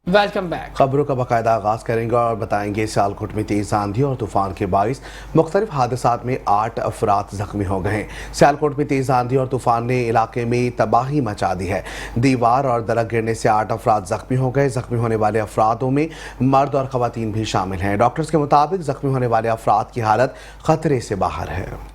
Welcome back. खबरों का बाकायदा आगाज करेंगे और बताएंगे सियालकोट में तेज आंधी और तूफान के बाइस मुख्तलिफ हादसात में 8 अफराद जख्मी हो गए हैं। सियालकोट में तेज आंधी और तूफान ने इलाके में तबाही मचा दी है। दीवार और दरख्त गिरने से 8 अफराद जख्मी हो गए। जख्मी होने वाले अफरादों में मर्द और खवातीन भी शामिल हैं। डॉक्टर्स के मुताबिक जख्मी होने वाले अफराद की हालत खतरे से बाहर है।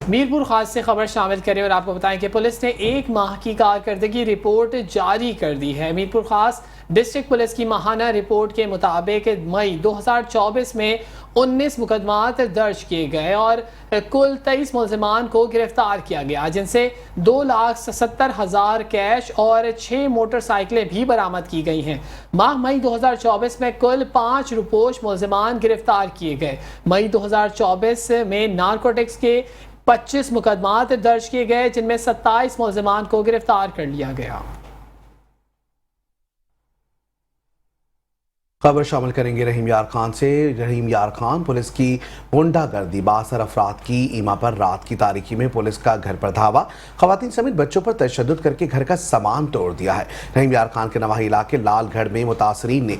मीरपुर खास से खबर शामिल करें और आपको बताएं कि पुलिस ने 1 माह की कारकर्दगी रिपोर्ट जारी कर दी है। मीरपुर खास डिस्ट्रिक्ट पुलिस की माहाना रिपोर्ट के मुताबिक मई 2024 में 19 मुकदमात दर्ज किए गए और कुल 23 मुलजिमान को गिरफ्तार किया गया, जिनसे 2,70,000 कैश और 6 मोटरसाइकिलें भी बरामद की गई हैं। माह मई 2024 में कुल 5 रुपोश मुलजिमान गिरफ्तार किए गए। मई 2024 में नारकोटिक्स के 25 मुकदमात दर्ज किए गए, जिनमें 27 मुलजिमान को गिरफ्तार कर लिया गया। खबर शामिल करेंगे रहीम यार खान से। रहीम यार खान, पुलिस की गुंडागर्दी, 62 अफराद की ईमा पर रात की तारीकी में पुलिस का घर पर धावा, खवातीन समेत बच्चों पर तशद्दुद करके घर का सामान तोड़ दिया है। रहीम यार खान के नवाही इलाके लालगढ़ में मुतासरीन ने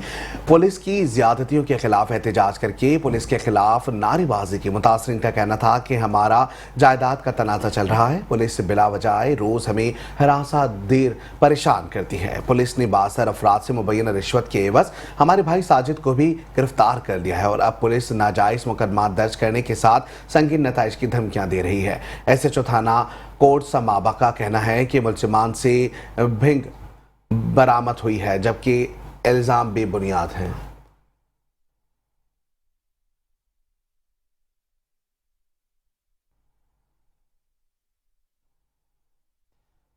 पुलिस की ज्यादतियों के खिलाफ एहतजाज करके पुलिस के खिलाफ नारेबाजी की। मुतासरीन का कहना था कि हमारा जायदाद का तनाज़ा चल रहा है, पुलिस बिला वजह रोज हमें हरासा देर परेशान करती है। पुलिस ने 62 अफराद से मुबैना रिश्वत के एवज हमारे भाई साजिद को भी गिरफ्तार कर लिया है और अब पुलिस नाजायज मुकदमा दर्ज करने के साथ संगीन नताइज की धमकियां दे रही है। SHO थाना कोट समाबा का कहना है कि मुलजिमान से भिंग बरामद हुई है, जबकि इल्जाम बेबुनियाद हैं।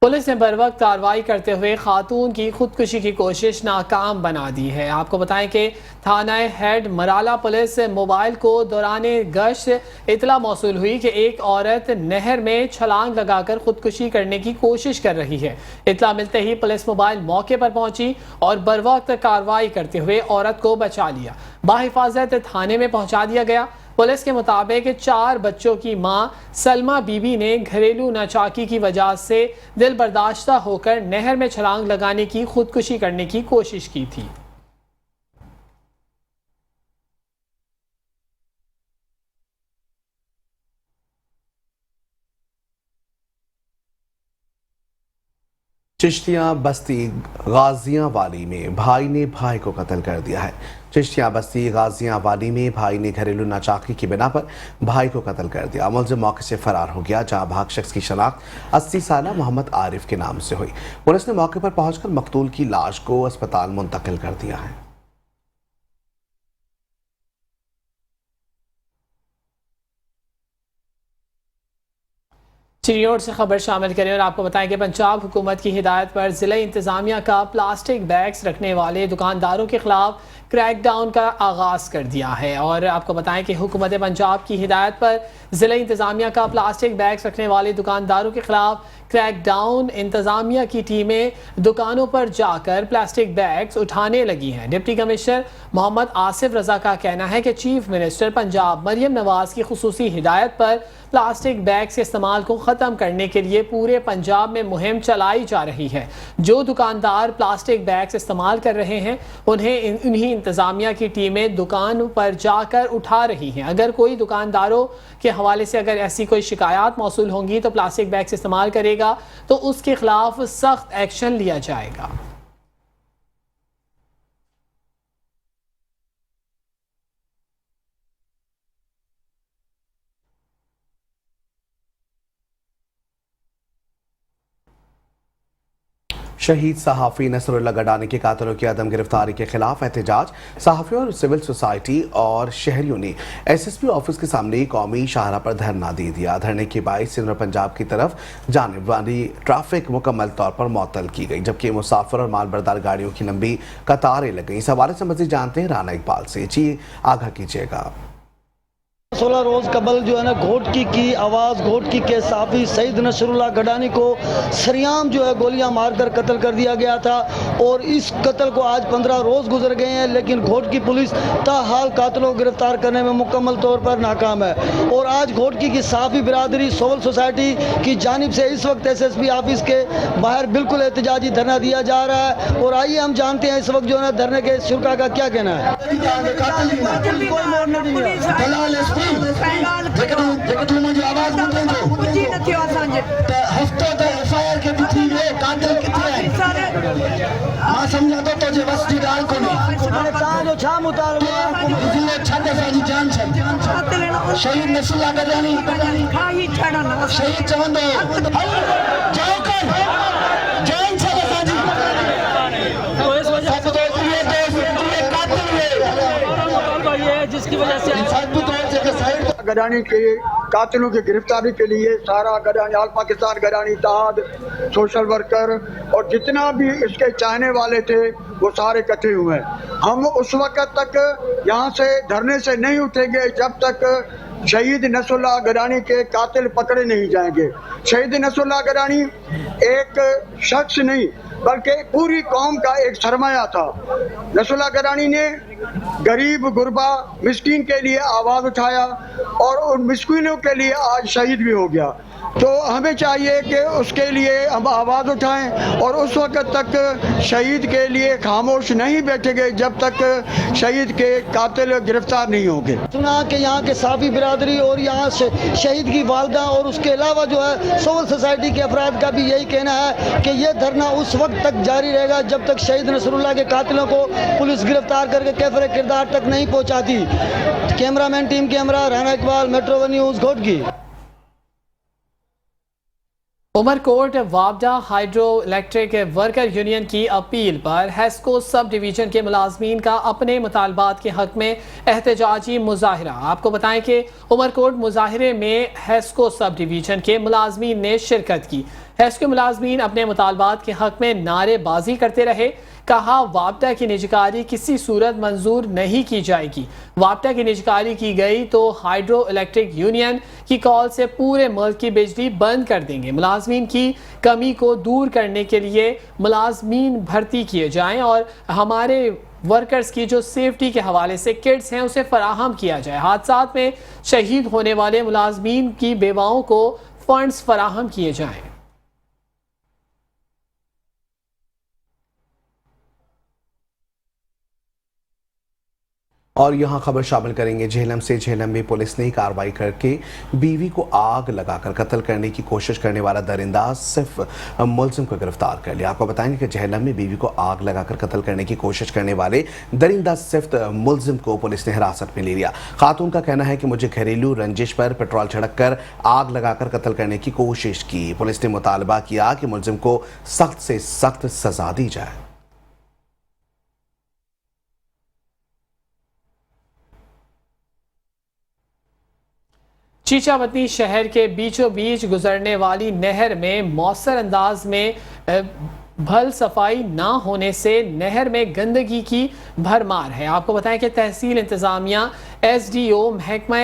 पुलिस ने बर वक्त कार्रवाई करते हुए खातून की खुदकुशी की कोशिश नाकाम बना दी है। आपको बताएं कि थाना हेड मराला पुलिस मोबाइल को दौरान गश्त इतला मौसूल हुई कि एक औरत नहर में छलांग लगाकर खुदकुशी करने की कोशिश कर रही है। इतला मिलते ही पुलिस मोबाइल मौके पर पहुंची और बर वक्त कार्रवाई करते हुए औरत को बचा लिया, बाहिफाजत थाने में पहुंचा दिया गया। पुलिस के मुताबिक 4 बच्चों की मां सलमा बीबी ने घरेलू नाचाकी की वजह से दिल बर्दाश्ता होकर नहर में छलांग लगाने की खुदकुशी करने की कोशिश की थी। चिश्तियाँ बस्ती गाजियावाली में भाई ने भाई को कत्ल कर दिया है। चिश्तियाँ बस्ती गाजियावाली में भाई ने घरेलू नाचाकी की बिना पर भाई को कत्ल कर दिया। मुलजिम मौके से फरार हो गया, जहां भाग शख्स की शनाख्त 80 साला मोहम्मद आरिफ के नाम से हुई। पुलिस ने मौके पर पहुंचकर मकतूल की लाश को अस्पताल मुंतकिल कर दिया है। चिड़ियोड़ से खबर शामिल करें और आपको बताएं कि पंजाब हुकूमत की हिदायत पर ज़िला इंतज़ामिया का प्लास्टिक बैग्स रखने वाले दुकानदारों के खिलाफ क्रैकडाउन का आगाज़ कर दिया है। और आपको बताएं कि हुकूमत पंजाब की हिदायत पर ज़िला इंतज़ामिया का प्लास्टिक बैग्स रखने वाले दुकानदारों के खिलाफ क्रैकडाउन, इंतज़ामिया की टीमें दुकानों पर जाकर प्लास्टिक बैग्स उठाने लगी हैं। डिप्टी कमिश्नर मोहम्मद आसिफ रजा का कहना है कि चीफ मिनिस्टर पंजाब मरियम नवाज की खुसूसी हिदायत पर प्लास्टिक बैग्स के इस्तेमाल को ख़त्म करने के लिए पूरे पंजाब में मुहिम चलाई जा रही है। जो दुकानदार प्लास्टिक बैग्स इस्तेमाल कर रहे हैं उन्हें उन्हीं इंतज़ामिया की टीमें दुकान पर जाकर उठा रही हैं। अगर कोई दुकानदारों के हवाले से अगर ऐसी कोई शिकायत मौसूल होंगी तो प्लास्टिक बैग्स इस्तेमाल करेगा तो उसके खिलाफ सख्त एक्शन लिया जाएगा। शहीद सहाफ़ी नसरुल्लाह गडानी के कातिलों की अदम गिरफ्तारी के खिलाफ एहतजाज। सहाफ़ियों और सिविल सोसाइटी और शहरियों ने SSP ऑफिस के सामने कौमी शाहरा पर धरना दे दिया। धरने के बायस सिंध और पंजाब की तरफ जाने वाली ट्रैफिक मुकम्मल तौर पर मुअत्तल की गई, जबकि मुसाफिर और मालबरदार गाड़ियों की लंबी कतारें लग गई। इस हवाले से मज़ीद जानते हैं राना इकबाल से। जी आगाह कीजिएगा। 16 रोज कबल जो है ना घोटकी की आवाज़ घोटकी के साफी सईद नसरुल्लाह गडानी को सरियाम जो है गोलियां मारकर कत्ल कर दिया गया था और इस कत्ल को आज 15 रोज गुजर गए हैं, लेकिन घोटकी पुलिस ताहाल कातिलों को गिरफ्तार करने में मुकम्मल तौर पर नाकाम है। और आज घोटकी की साफी बिरादरी सिविल सोसाइटी की जानिब से इस वक्त SSP ऑफिस के बाहर बिल्कुल एहतजाजी धरना दिया जा रहा है। और आइए हम जानते हैं इस वक्त जो है धरने के शुरा का क्या कहना है। शहीद नसरुल्लाह गडानी शहीद चवंदो जिसकी वजह से गडानी के कातिलों की गिरफ्तारी के लिए सारा गडानी आल पाकिस्तान गडानी इत्तेहाद सोशल वर्कर और जितना भी इसके चाहने वाले थे वो सारे इकट्ठे हुए हैं। हम उस वक्त तक यहाँ से धरने से नहीं उठेंगे जब तक शहीद नसरुल्लाह गडानी के कातिल पकड़े नहीं जाएंगे। शहीद नसरुल्लाह गडानी एक शख्स नहीं बल्कि पूरी कौम का एक सरमाया था। नसरुल्लाह गडानी ने गरीब गुरबा मिस्कीन के लिए आवाज़ उठाया और उन मिस्कीनों के लिए आज शहीद भी हो गया। तो हमें चाहिए कि उसके लिए हम आवाज़ उठाएं और उस वक्त तक शहीद के लिए खामोश नहीं बैठेंगे जब तक शहीद के कातिल गिरफ्तार नहीं होंगे। सुना कि यहाँ के साफी बिरादरी और यहाँ से शहीद की वालदा और उसके अलावा जो है सिविल सोसाइटी के अफराद का भी यही कहना है कि यह धरना उस वक्त तक जारी रहेगा जब तक शहीद नसरुल्लाह के कातिलों को पुलिस गिरफ्तार करके कैफरे किरदार तक नहीं पहुँचाती। Cameraman team camera Rana Iqbal, metro news, Ghotki. Umarkot वापडा हाइड्रो इलेक्ट्रिक वर्कर यूनियन की अपील पर हेस्को सब डिवीजन के मुलाजमीन का अपने मुतालबात के हक में एहतजाजी मुजाहरा। आपको बताएं कि उमरकोट मुजाहरे में हेस्को सब डिवीजन के मुलाजमीन ने शिरकत की। हेस्को मुलाजमीन अपने मुतालबात के हक में नारेबाजी करते रहे। कहा वापडा की निजकारी किसी सूरत मंजूर नहीं की जाएगी। वापडा की निजकारी की गई तो हाइड्रो इलेक्ट्रिक यूनियन की कॉल से पूरे मुल्क की बिजली बंद कर देंगे। मुलाजमीन की कमी को दूर करने के लिए मुलाजमीन भर्ती किए जाएं और हमारे वर्कर्स की जो सेफ्टी के हवाले से किट्स हैं उसे फराहम किया जाए। हादसात में शहीद होने वाले मुलाजमीन की बेवाओं को फंड्स फराहम किए जाएं। और यहाँ खबर शामिल करेंगे झेलम से। झेलम में पुलिस ने कार्रवाई करके बीवी को आग लगाकर कत्ल करने की कोशिश करने वाला दरिंदा सिर्फ मुलजिम को गिरफ्तार कर लिया। आपको बताएंगे कि झेलम में बीवी को आग लगाकर कत्ल करने की कोशिश करने वाले दरिंदा सिर्फ मुलजिम को पुलिस ने हिरासत में ले लिया। खातून का कहना है कि मुझे घरेलू रंजिश पर पेट्रोल छिड़क कर आग लगाकर कत्ल करने की कोशिश की। पुलिस ने मुतालबा किया कि मुलजिम को सख्त से सख्त सजा दी जाए। चीचावती शहर के बीचों बीच गुजरने वाली नहर में मौसर अंदाज में भल सफाई ना होने से नहर में गंदगी की भरमार है। आपको बताएं कि तहसील इंतजामिया SDO महकमा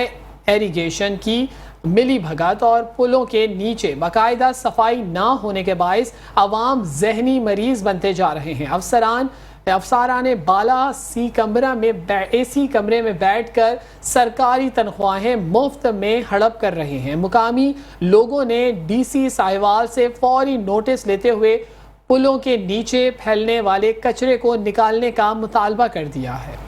इरिगेशन की मिली भगत और पुलों के नीचे बाकायदा सफाई ना होने के बायस अवाम जहनी मरीज बनते जा रहे हैं। अफसराने बाला AC कमरे में बैठकर सरकारी तनख्वाहें मुफ्त में हड़प कर रहे हैं। मुकामी लोगों ने DC साहिवाल से फौरी नोटिस लेते हुए पुलों के नीचे फैलने वाले कचरे को निकालने का मुतालबा कर दिया है।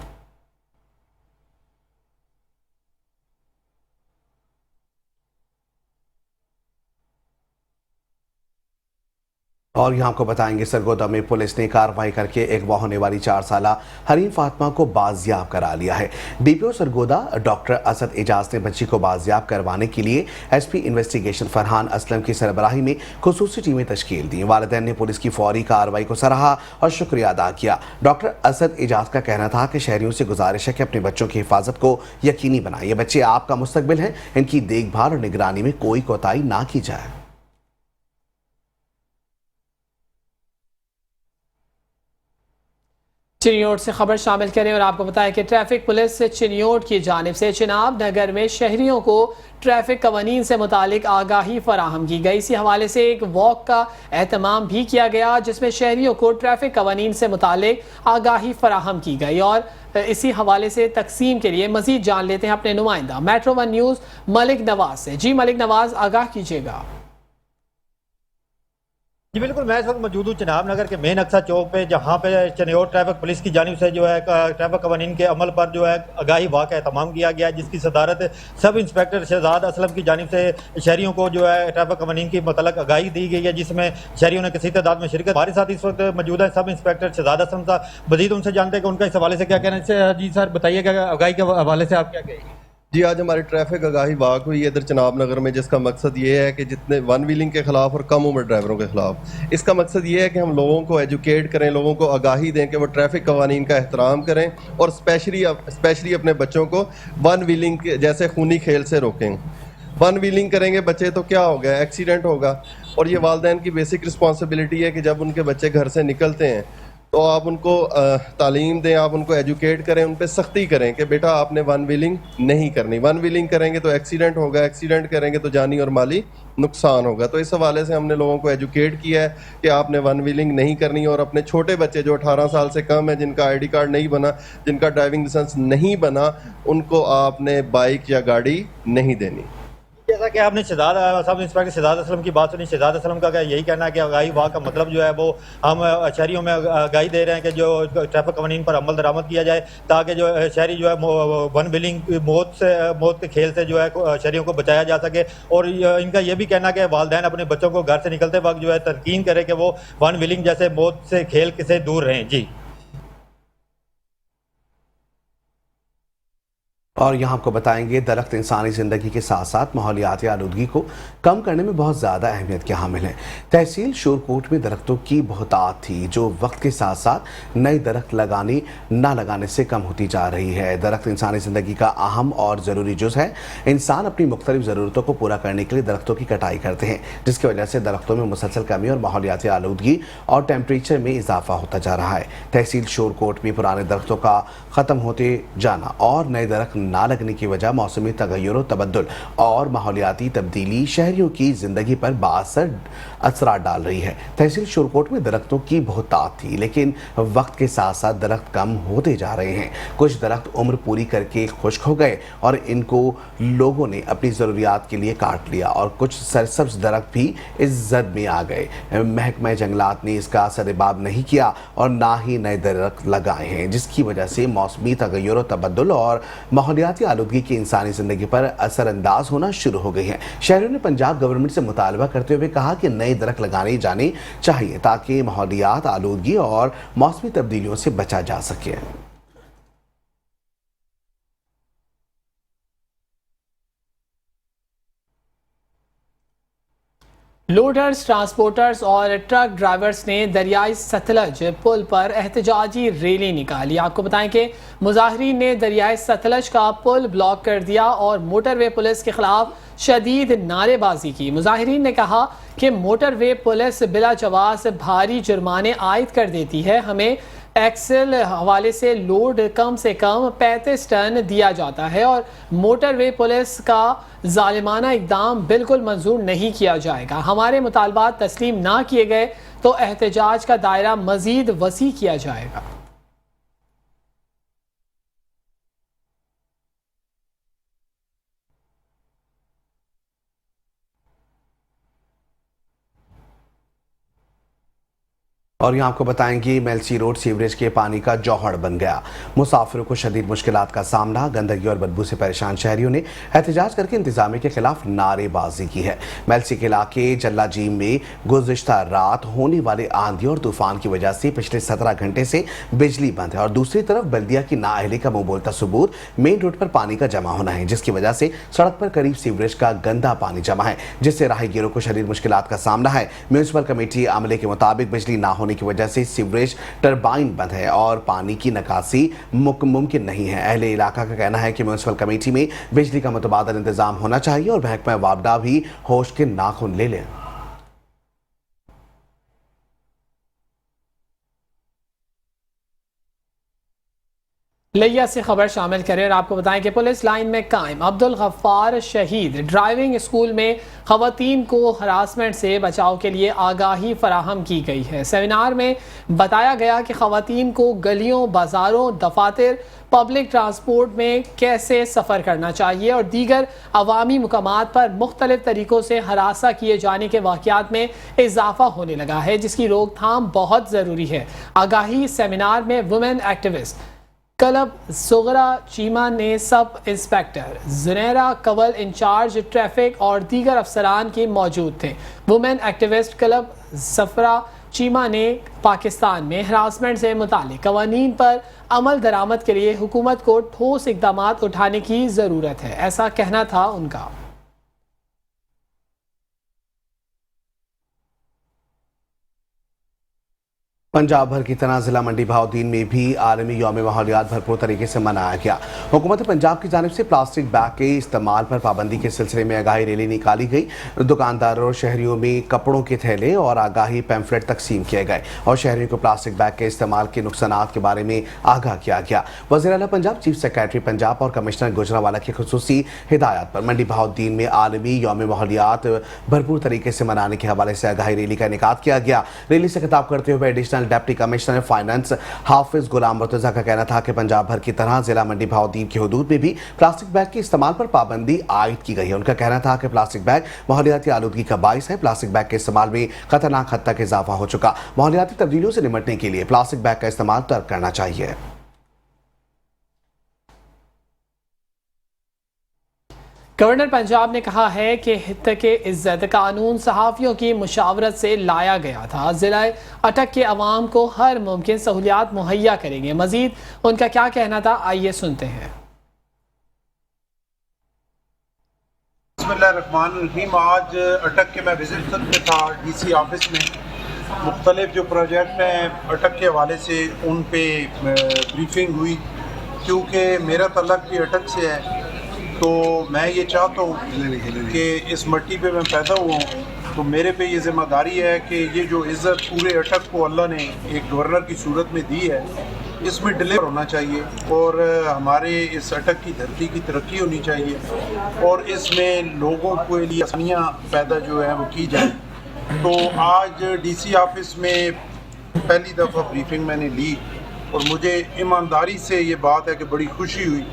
और यहाँ आपको बताएंगे सरगोदा में पुलिस ने कार्रवाई करके एक वाह होने वाली 4 साला हरीम फातिमा को बाजियाब करा लिया है। DPO सरगोदा डॉक्टर असद एजाज ने बच्ची को बाजियाब करवाने के लिए SP इन्वेस्टिगेशन फरहान असलम की सरबराही में खुसूसी टीमें तश्कील दी। वालिदैन ने पुलिस की फौरी कार्रवाई को सराहा और शुक्रिया अदा किया। डॉक्टर असद एजाज का कहना था कि शहरियों से गुजारिश है कि अपने बच्चों की हिफाजत को यकीनी बनाएं। ये बच्चे आपका मुस्तकबिल हैं, इनकी देखभाल और निगरानी में कोई कोताही ना की जाए। चिनियोट से खबर शामिल करें और आपको बताएं कि ट्रैफिक पुलिस चिनियोट की जानिब से चिनाब नगर में शहरियों को ट्रैफिक कवानीन से मुतालिक आगाही फराहम की गई। इसी हवाले से एक वॉक का एहतमाम भी किया गया जिसमें शहरियों को ट्रैफिक कवानीन से मुतालिक आगाही फराहम की गई। और इसी हवाले से तकसीम के लिए मजीद जान लेते हैं अपने नुमाइंदा metro one news Malik Nawaz से। जी मलिक नवाज, आगाह कीजिएगा। जी बिल्कुल, मैं इस वक्त मौजूद हूँ चिनाब नगर के मेन अक्सा चौक पे, जहाँ पे चिनियोट ट्रैफिक पुलिस की जानिब से जो है ट्रैफिक कवानीन के अमल पर जो है आगाही वाक़ का एहतमाम किया गया, जिसकी सदारत सब इंस्पेक्टर शहजाद असलम की जानिब से शहरियों को जो है ट्रैफिक कवानीन की मतलब आगाही दी गई है, जिसमें शहरियों ने किसी तादाद में शिरकत। हमारे साथ इस वक्त मौजूद है सब इंस्पेक्टर शहजाद असलम साहब। मजीद उनसे जानते हैं कि उनका इस हवाले से क्या कहना है। जी सर, बताइएगा आगाही के हवाले से आप क्या कहेंगे। जी, आज हमारी ट्रैफिक आगाही वाक हुई है इधर चिनाब नगर में, जिसका मकसद ये है कि जितने वन व्हीलिंग के ख़िलाफ़ और कम उम्र ड्राइवरों के ख़िलाफ़, इसका मकसद ये है कि हम लोगों को एजुकेट करें, लोगों को आगाही दें कि वो ट्रैफिक कवानीन का एहतराम करें और स्पेशली अपने बच्चों को वन व्हीलिंग जैसे खूनी खेल से रोकें। वन व्हीलिंग करेंगे बच्चे तो क्या होगा, एक्सीडेंट होगा। और ये वालिदैन की बेसिक रिस्पॉन्सिबिलिटी है कि जब उनके बच्चे घर से निकलते हैं तो आप उनको तालीम दें, आप उनको एजुकेट करें, उन पर सख्ती करें कि बेटा आपने वन व्हीलिंग नहीं करनी। वन व्हीलिंग करेंगे तो एक्सीडेंट होगा, एक्सीडेंट करेंगे तो जानी और माली नुकसान होगा। तो इस हवाले से हमने लोगों को एजुकेट किया है कि आपने वन व्हीलिंग नहीं करनी, और अपने छोटे बच्चे जो 18 साल से कम है, जिनका आईडी कार्ड नहीं बना, जिनका ड्राइविंग लाइसेंस नहीं बना, उनको आपने बाइक या गाड़ी नहीं देनी। जैसा कि आपने शहजाद सब इंस्पेक्टर शहजाद असलम की बात सुनी, शहजाद असलम का यही कहना है कि आगाही वाक़ का मतलब जो है वो हम शहरियों में आगाही दे रहे हैं कि जो ट्रैफिक कवानीन पर अमल दरामद किया जाए, ताकि जो शहरी जो है वन व्हीलिंग मौत के खेल से जो है शहरियों को बचाया जा सके। और इनका ये भी कहना है कि वालिदैन अपने बच्चों को घर से निकलते वक्त जो है तरकीन करें कि वो वन व्हीलिंग जैसे मौत से खेल से दूर रहें। जी, और यहाँ आपको बताएंगे दरख्त इंसानी ज़िंदगी के साथ साथ माहौलियाती आलूदगी को कम करने में बहुत ज़्यादा अहमियत के हामिल हैं। तहसील शोरकोट में दरख्तों की बहुतात थी जो वक्त के साथ साथ नए दरख्त लगाने ना लगाने से कम होती जा रही है। दरख्त इंसानी ज़िंदगी का अहम और ज़रूरी जुज़ है। इंसान अपनी मुख्तलिफ ज़रूरतों को पूरा करने के लिए दरख्तों की कटाई करते हैं, जिसकी वजह से दरख्तों में मुसलसल कमी और माहौलियाती आलूदगी और टेम्परेचर में इजाफा होता जा रहा है। तहसील शोरकोट में पुराने दरख्तों का ख़त्म होते जाना और नए दरख्त ना लगने की वजह मौसमी तगय्युर तबद्दुल और माहौलियाती तब्दीली शहरियों की जिंदगी पर बाअसर असरात डाल रही है। तहसील शोरकोट में दरख्तों की बहुतात थी, लेकिन वक्त के साथ साथ दरख्त कम होते जा रहे हैं। कुछ दरख्त उम्र पूरी करके खुश्क हो गए और इनको लोगों ने अपनी ज़रूरियात के लिए काट लिया, और कुछ सरसब्ज दरख्त भी इस जद में आ गए। महकमा जंगलात ने इसका सरेबाब नहीं किया और ना ही नए दरख्त लगाए हैं, जिसकी वजह से मौसमी तगय्युर तबद्दुल और माहौलियाती आलूदगी की इंसानी जिंदगी पर असरअंदाज होना शुरू हो गई है। शहरियों ने पंजाब गवर्नमेंट से मुतालबा करते हुए कहा कि नए दरख्त लगाने जाने चाहिए ताकि माहौलियात आलूदगी और मौसमी तब्दीलियों से बचा जा सके। लोडर्स, ट्रांसपोर्टर्स और ट्रक ड्राइवर्स ने दरियाई सतलज पुल पर एहतजाजी रैली निकाली। आपको बताएं कि मुजाहिरीन ने दरियाई सतलज का पुल ब्लॉक कर दिया और मोटरवे पुलिस के खिलाफ शदीद नारेबाजी की। मुजाहिरीन ने कहा कि मोटरवे पुलिस बिला जवाज भारी जुर्माने आयद कर देती है, हमें एक्सेल हवाले से लोड कम से कम 35 टन दिया जाता है और मोटरवे पुलिस का जालिमाना इकदाम बिल्कुल मंजूर नहीं किया जाएगा। हमारे मुतालबात तस्लीम ना किए गए तो एहतजाज का दायरा मजीद वसी किया जाएगा। और यहाँ आपको बताएंगे मेलसी रोड सीवरेज के पानी का जौहर बन गया। मुसाफिरों को शदीद मुश्किलात का सामना। गंदगी और बदबू से परेशान शहरियों ने एहतजाज करके इंतजामिया के खिलाफ नारेबाजी की है। मेलसी के इलाके जल्लाजीम में गुज़िश्ता रात होने वाले आंधी और तूफान की वजह से पिछले 17 घंटे से बिजली बंद है और दूसरी तरफ बल्दिया की नाअहली का मुंह बोलता सबूत मेन रोड पर पानी का जमा होना है, जिसकी वजह से सड़क पर करीब सीवरेज का गंदा पानी जमा है, जिससे राहगीरों को शदीद मुश्किलात का सामना है। म्यूनसिपल कमेटी अमले के मुताबिक बिजली ना होने की वजह से सीवरेज टरबाइन बंद है और पानी की निकासी मुमकिन नहीं है। अहले इलाका का कहना है कि म्यूनसिपल कमेटी में बिजली का मुतबादल इंतजाम होना चाहिए और महकमा वापडा भी होश के नाखून ले लें। लिया से खबर शामिल करें और आपको बताएं कि पुलिस लाइन में कायम अब्दुल गफ्फार शहीद ड्राइविंग स्कूल में खवातीन को हरासमेंट से बचाव के लिए आगाही फराहम की गई है। सेमिनार में बताया गया कि खवातीन को गलियों, बाजारों, दफातर, पब्लिक ट्रांसपोर्ट में कैसे सफ़र करना चाहिए और दीगर अवामी मुकामात पर मुख्तलिफ तरीक़ों से हरासा किए जाने के वाक़यात में इजाफा होने लगा है, जिसकी रोकथाम बहुत ज़रूरी है। आगाही सेमिनार में women activist club Sughra Cheema ने सब इंस्पेक्टर जुनैरा कवल इंचार्ज ट्रैफिक और दीगर अफसरान के मौजूद थे। वुमेन एक्टिविस्ट क्लब सफरा चीमा ने पाकिस्तान में हरासमेंट से मुतालिक कवानीन पर अमल दरामद के लिए हुकूमत को ठोस इक़दाम उठाने की ज़रूरत है, ऐसा कहना था उनका। पंजाब भर की तरह जिला मंडी बहाउद्दीन में भी आलमी यौम माहौलियात भरपूर तरीके से मनाया गया। हुकूमत पंजाब की जानिब से प्लास्टिक बैग के इस्तेमाल पर पाबंदी के सिलसिले में आगाही रैली निकाली गई। दुकानदारों और शहरियों में कपड़ों के थैले और आगाही पैम्फलेट तकसीम किए गए और शहरियों को प्लास्टिक बैग के इस्तेमाल के नुकसानात के बारे में आगाह किया गया। वज़ीर आला पंजाब, चीफ सेक्रेटरी पंजाब और कमिश्नर गुजरावाला की खुसूसी हिदायत पर मंडी बहाउद्दीन में आलमी यौम माहौलियात भरपूर तरीके से मनाने के हवाले से आगाही रैली का इनेकाद किया गया। रैली से खिताब करते हुए एडिशनल डिप्टी कमिश्नर फाइनेंस हाफिज गुलाम मुर्तजा का कहना था कि पंजाब भर की तरह जिला मंडी बहाउद्दीन की हुदूद में भी प्लास्टिक बैग के इस्तेमाल पर पाबंदी आयद की गई है। उनका कहना था कि प्लास्टिक बैग माहौलियाती आलूदगी का बाइस है। प्लास्टिक बैग के इस्तेमाल में खतरनाक हद तक इजाफा हो चुका। माहौलियाती तब्दीलियों से निपटने के लिए प्लास्टिक बैग का इस्तेमाल तर्क करना चाहिए। गवर्नर पंजाब ने कहा है कि हित्ते इज्जत कानून सहाफ़ियों की मुशावरत से लाया गया था। ज़िला अटक के अवाम को हर मुमकिन सहूलियात मुहैया करेंगे। मजीद उनका क्या कहना था, आइए सुनते हैं। बिस्मिल्लाहिर्रहमानिर्रहीम। आज अटक के मैं विजिट में था DC ऑफिस में। मुख्तलिफ जो प्रोजेक्ट हैं अटक के हवाले से उन पे ब्रीफिंग हुई। क्योंकि मेरा तल्लक भी अटक से है तो मैं ये चाहता हूँ कि इस मट्टी पे मैं पैदा हुआ हूँ, तो मेरे पे ये ज़िम्मेदारी है कि ये जो इज़्ज़त पूरे अटक को अल्लाह ने एक गवर्नर की सूरत में दी है, इसमें डिलीवर होना चाहिए और हमारे इस अटक की धरती की तरक्की होनी चाहिए और इसमें लोगों के लिए आसानियाँ पैदा जो है वो की जाए। तो आज DC ऑफिस में पहली दफ़ा ब्रीफिंग मैंने ली और मुझे ईमानदारी से ये बात है कि बड़ी खुशी हुई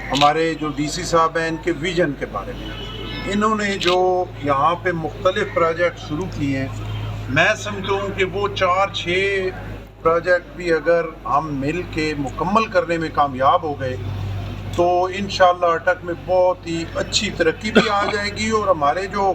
हमारे जो DC साहब हैं इनके विजन के बारे में। इन्होंने जो यहाँ पे मुख्तलिफ प्रोजेक्ट शुरू किए हैं, मैं समझता हूँ कि वो 4-6 प्रोजेक्ट भी अगर हम मिल के मुकम्मल करने में कामयाब हो गए तो इंशाअल्लाह अटक में बहुत ही अच्छी तरक्की भी आ जाएगी। और हमारे जो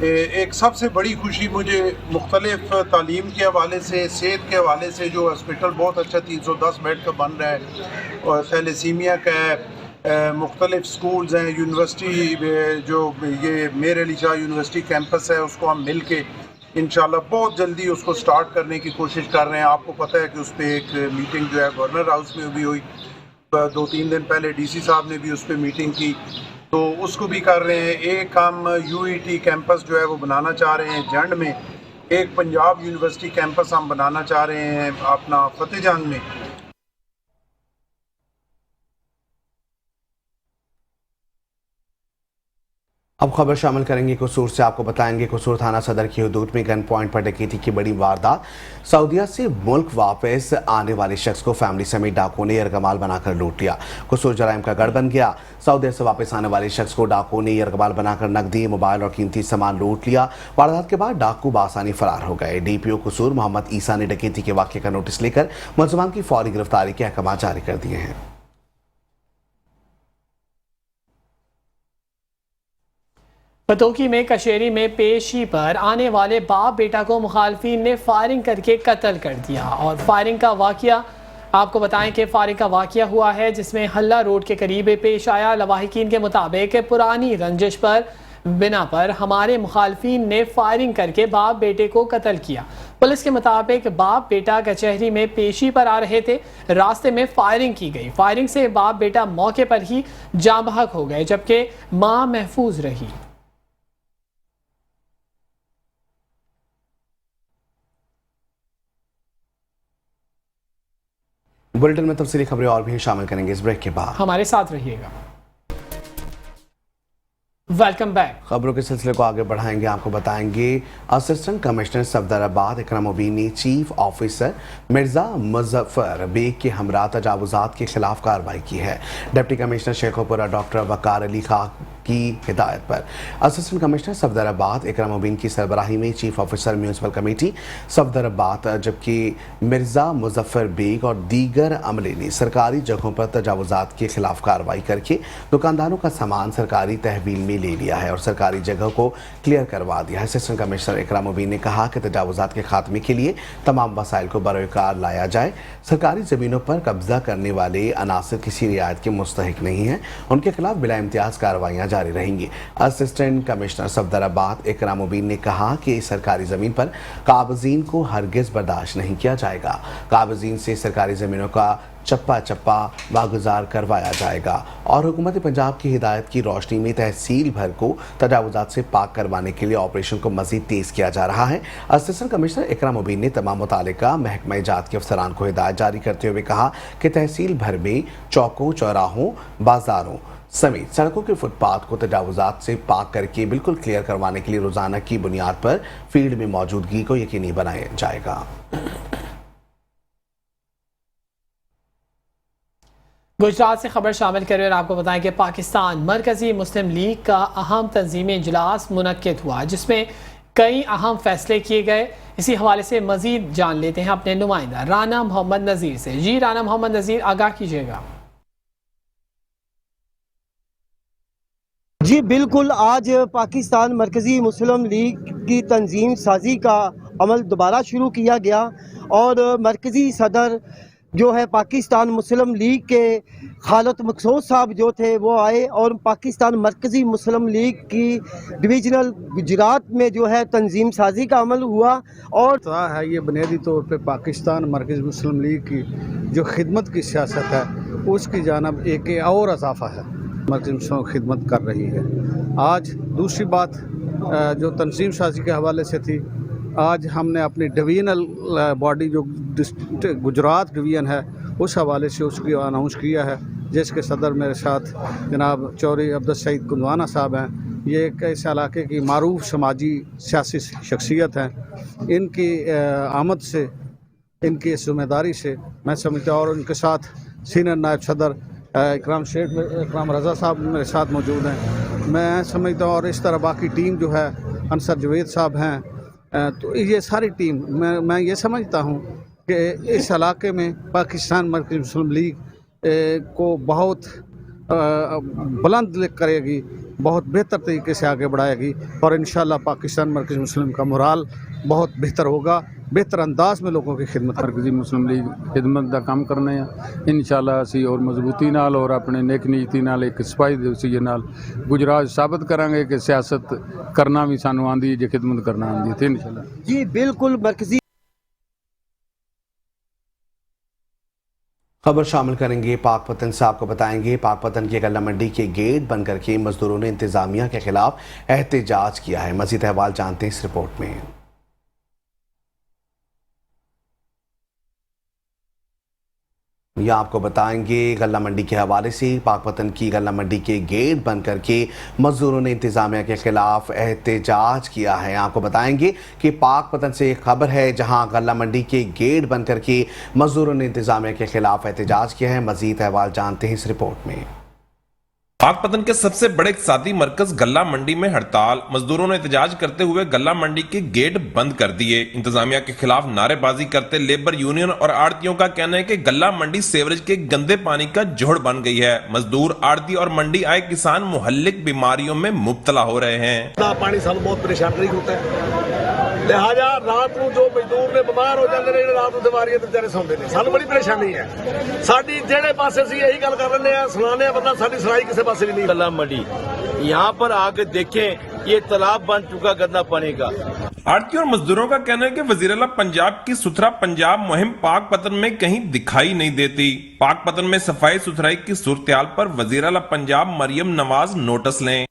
एक सबसे बड़ी खुशी मुझे मुख्तलिफ तालीम के हवाले से, सेहत के हवाले से जो हॉस्पिटल बहुत अच्छा 310 बेड का बन रहा है और थैलेसीमिया का है, मुख्तलिफ स्कूल्स हैं, यूनिवर्सिटी जो ये मेर अली शाह यूनिवर्सिटी कैंपस है उसको हम मिल के इंशाल्लाह बहुत जल्दी उसको स्टार्ट करने की कोशिश कर रहे हैं। आपको पता है कि उस पर एक मीटिंग जो है गवर्नर हाउस में भी हुई, 2-3 दिन पहले DC साहब ने भी उस पर मीटिंग की, तो उसको भी कर रहे हैं। एक हम UET कैंपस जो है वो बनाना चाह रहे हैं जंड में, एक पंजाब यूनिवर्सिटी कैंपस हम बनाना चाह रहे हैं अपना फतेहजंग में। अब खबर शामिल करेंगे कसूर से। आपको बताएंगे कसूर थाना सदर की हुदूद में गन पॉइंट पर डकैती की बड़ी वारदात। सऊदीया से मुल्क वापस आने वाले शख्स को फैमिली समेत डाकुओं ने यरगमाल बनाकर लूट लिया। कसूर जराइम का गढ़ बन गया। सऊदीया से वापस आने वाले शख्स को डाकुओं ने यरगमाल बनाकर नकदी, मोबाइल और कीमती सामान लूट लिया। वारदात के बाद डाकू बासानी फरार हो गए। DPO कसूर मोहम्मद ईसा ने डकैती के वाक़े का नोटिस लेकर मुलज़मान की फौरी गिरफ्तारी के अहकाम जारी कर दिए हैं। पतोकी में कशेरी में पेशी पर आने वाले बाप बेटा को मुखालफिन ने फायरिंग करके कत्ल कर दिया। और फायरिंग का वाकया आपको बताएं कि फायरिंग का वाकया हुआ है जिसमें हल्ला रोड के करीब पेश आया। लवाहिकीन के मुताबिक पुरानी रंजिश पर बिना पर हमारे मुखालफिन ने फायरिंग करके बाप बेटे को कत्ल किया। पुलिस के मुताबिक बाप बेटा कचहरी में पेशी पर आ रहे थे, रास्ते में फायरिंग की गई। फायरिंग से बाप बेटा मौके पर ही जाँ बहक हो गए जबकि मां महफूज रही। बुलेटिन में तफसीली खबरें और भी शामिल करेंगे इस ब्रेक के बाद। हमारे साथ रहिएगा। Welcome back. खबरों के सिलसिले को आगे बढ़ाएंगे। आपको बताएंगे असिस्टेंट कमिश्नर सफदराबाद इकरामुद्दीन ने चीफ ऑफिसर मिर्जा मुजफ्फर बेग के हमरा तजावुजात के खिलाफ कार्रवाई की है। Deputy commissioner Sheikhupura doctor Waqar Ali Khan की हिदायत पर असिस्टेंट कमिश्नर सफदराबाद इकरामुद्दीन की सरबराही में chief officer municipal committee Safdarabad जबकि मिर्जा मुजफ्फर बेग और दीगर अमले ने सरकारी जगहों पर तजावुजात के खिलाफ कार्रवाई करके दुकानदारों का सामान सरकारी तहवील में ले लिया है और सरकारी जगह को क्लियर करवा दिया है। असिस्टेंट कमिश्नर इकरामुद्दीन ने कहा कि तजावुजात के खात्मे के लिए तमाम वसाइल को बरोकार लाया जाए। सरकारी जमीनों पर कब्जा करने वाले अनासर किसी रियायत के मुस्तहिक नहीं है, उनके खिलाफ बिला इम्तियाज कार्रवाइयां जारी रहेंगी। असिस्टेंट कमिश्नर सफदराबाद इकरामुद्दीन ने कहा कि सरकारी जमीन पर काबजीन को हरगिज बर्दाश्त नहीं किया जाएगा। काबजीन से सरकारी जमीनों का चप्पा चप्पा वागुजार करवाया जाएगा और हुकूमत पंजाब की हिदायत की रोशनी में तहसील भर को तजावुजात से पाक करवाने के लिए ऑपरेशन को मजीद तेज किया जा रहा है। असिस्टेंट कमिश्नर इकरामुद्दीन ने तमाम मुतालिका महकमा जात के अफसरान को हिदायत जारी करते हुए कहा कि तहसील भर में चौकों, चौराहों, बाजारों समेत सड़कों के फुटपाथ को तजावुजात से पाक करके बिल्कुल क्लियर करवाने के लिए रोजाना की बुनियाद पर फील्ड में मौजूदगी को यकीनी बनाया जाएगा। गुजरात से खबर शामिल करें और आपको बताएं कि पाकिस्तान मरकजी मुस्लिम लीग का अहम तंजीमी इजलास मुनक्किद हुआ जिसमें कई अहम फैसले किए गए। इसी हवाले से मजीद जान लेते हैं अपने नुमाइंदा राना मोहम्मद नज़ीर से। जी राना मोहम्मद नज़ीर, आगाह कीजिएगा। जी बिल्कुल, आज पाकिस्तान मरकज़ी मुस्लिम लीग की तंजीम साजी का अमल दोबारा शुरू किया गया और मरकज़ी सदर जो है पाकिस्तान मुस्लिम लीग के खालिद मकसूद साहब जो थे वो आए और पाकिस्तान मरकज़ी मुस्लिम लीग की डिवीज़नल गुजरात में जो है तंजीम साजी का अमल हुआ और है ये बुनियादी तौर पे पाकिस्तान मरकज़ी मुस्लिम लीग की जो खिदमत की सियासत है उसकी जानब एक और इजाफा है, मरकज़ी मुस्लिम खिदमत कर रही है। आज दूसरी बात जो तंजीम साजी के हवाले से थी, आज हमने अपनी डिवीजनल बॉडी जो गुजरात डिवीज़न है उस हवाले से उसकी अनाउंस किया है, जिसके सदर मेरे साथ जनाब चौधरी अब्दुल सईद कुंदवाना साहब हैं। ये एक इस इलाके की मारूफ समाजी सियासी शख्सियत हैं। इनकी आमद से, इनकी जिम्मेदारी से मैं समझता हूँ और उनके साथ सीनियर नायब सदर इकराम रज़ा साहब मेरे साथ मौजूद हैं। मैं समझता हूँ और इस तरह बाकी टीम जो है अंसर जवेद साहब हैं, तो ये सारी टीम मैं ये समझता हूँ कि इस इलाके में पाकिस्तान मरकज़ी मुस्लिम लीग को बहुत बुलंद करेगी, बहुत बेहतर तरीके से आगे बढ़ाएगी और इंशाल्लाह पाकिस्तान मरकज़ी मुस्लिम का मोराल बहुत बेहतर होगा, बेहतर अंदाज में लोगों की खिदमत। मरकज़ी मुस्लिम लीग खिदमत का काम करने इंशाल्लाह असी और मजबूती नाल और अपने नेक नीति नाल एक सिपाही दिवसीय नाल गुजरात साबित करांगे कि सियासत करना भी सानू आंदी है, जो खिदमत करना आंदी है इंशाल्लाह। जी बिल्कुल, मरकज़ी खबर शामिल करेंगे पाकपतन से। आपको बताएंगे पाकपतन की गल्ला मंडी के गेट बंद करके मजदूरों ने इंतजामिया के खिलाफ एहतजाज किया है। मजीद अहवाल जानते हैं इस रिपोर्ट में। यहाँ आपको बताएंगे गल्ला मंडी के हवाले से पाकपतन की गल्ला मंडी के गेट बंद करके मजदूरों ने इंतजामिया के खिलाफ एहतजाज किया है। आपको बताएंगे कि पाकपतन से एक खबर है जहां गल्ला मंडी के गेट बंद करके मजदूरों ने इंतजामिया के खिलाफ एहतजाज किया है। मजीद अहवाल जानते हैं इस रिपोर्ट में। पाकपतन के सबसे बड़े इक़्तिसादी मरकज गल्ला मंडी में हड़ताल, मजदूरों ने एहतजाज करते हुए गल्ला मंडी के गेट बंद कर दिए। इंतजामिया के खिलाफ नारेबाजी करते लेबर यूनियन और आड़तियों का कहना है कि गल्ला मंडी सेवरेज के गंदे पानी का जोड़ बन गई है। मजदूर, आड़ती और मंडी आए किसान मुहल्लिक बीमारियों में मुब्तला हो रहे हैं। पानी सानू बहुत परेशान होता है, लिहाजा रात को जो मजदूर ने बीमार हो जाते हैं, रात को बीमारियां बेचारे सौंदे ने, सानू बड़ी परेशानी है। साडी जेड़े पासे सी यही गल कर रहे हैं, सुनाने बंदा साडी सुनाई किसी पासे भी नहीं। गल्ला मंडी यहाँ पर आके देखें, ये तालाब बन चुका गंदा पानी का। आड़ती और मजदूरों का कहना है कि वजीर-ए-आला पंजाब की सुथरा पंजाब मुहिम पाकपतन में कहीं दिखाई नहीं देती। पाकपतन में सफाई सुथराई की सूरत-ए-हाल पर वजीर-ए-आला पंजाब मरियम नवाज नोटिस लें।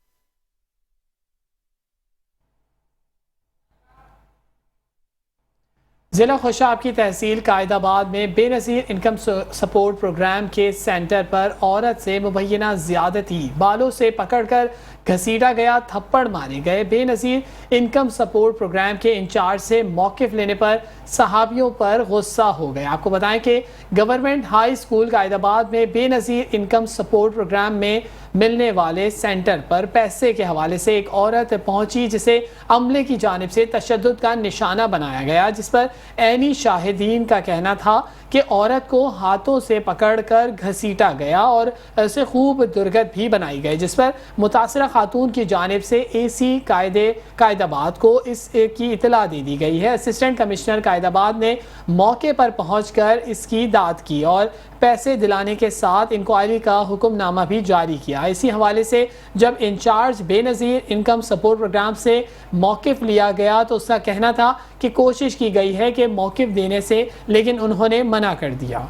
जिला खुशाब की तहसील कायदाबाद में बेनज़ीर इनकम सपोर्ट प्रोग्राम के सेंटर पर औरत से मुबैना ज़्यादती, बालों से पकड़कर घसीटा गया, थप्पड़ मारे गए। बेनज़ीर इनकम सपोर्ट प्रोग्राम के इंचार्ज से मौक़िफ़ लेने पर सहाबियों पर गुस्सा हो गए। आपको बताएं कि गवर्नमेंट हाई स्कूल कायदाबाद में बेनज़ीर इनकम सपोर्ट प्रोग्राम में मिलने वाले सेंटर पर पैसे के हवाले से एक औरत पहुंची, जिसे अमले की जानिब से तशद्दुद का निशाना बनाया गया, जिस पर ऐनी शाहिदीन का कहना था कि औरत को हाथों से पकड़कर घसीटा गया और उसे खूब दुर्गत भी बनाई गई, जिस पर मुतासरा खातून की जानिब से AC कायदाबाद को इसकी इतला दे दी गई है। असिस्टेंट कमिश्नर कायदाबाद ने मौके पर पहुंचकर इसकी दाद की और पैसे दिलाने के साथ इंक्वायरी का हुक्मनामा भी जारी किया। इसी हवाले से जब in charge Benazir income support programme से मौक़िफ़ लिया गया तो उसका कहना था कि कोशिश की गई है कि मौक़िफ़ देने से, लेकिन उन्होंने मना कर दिया।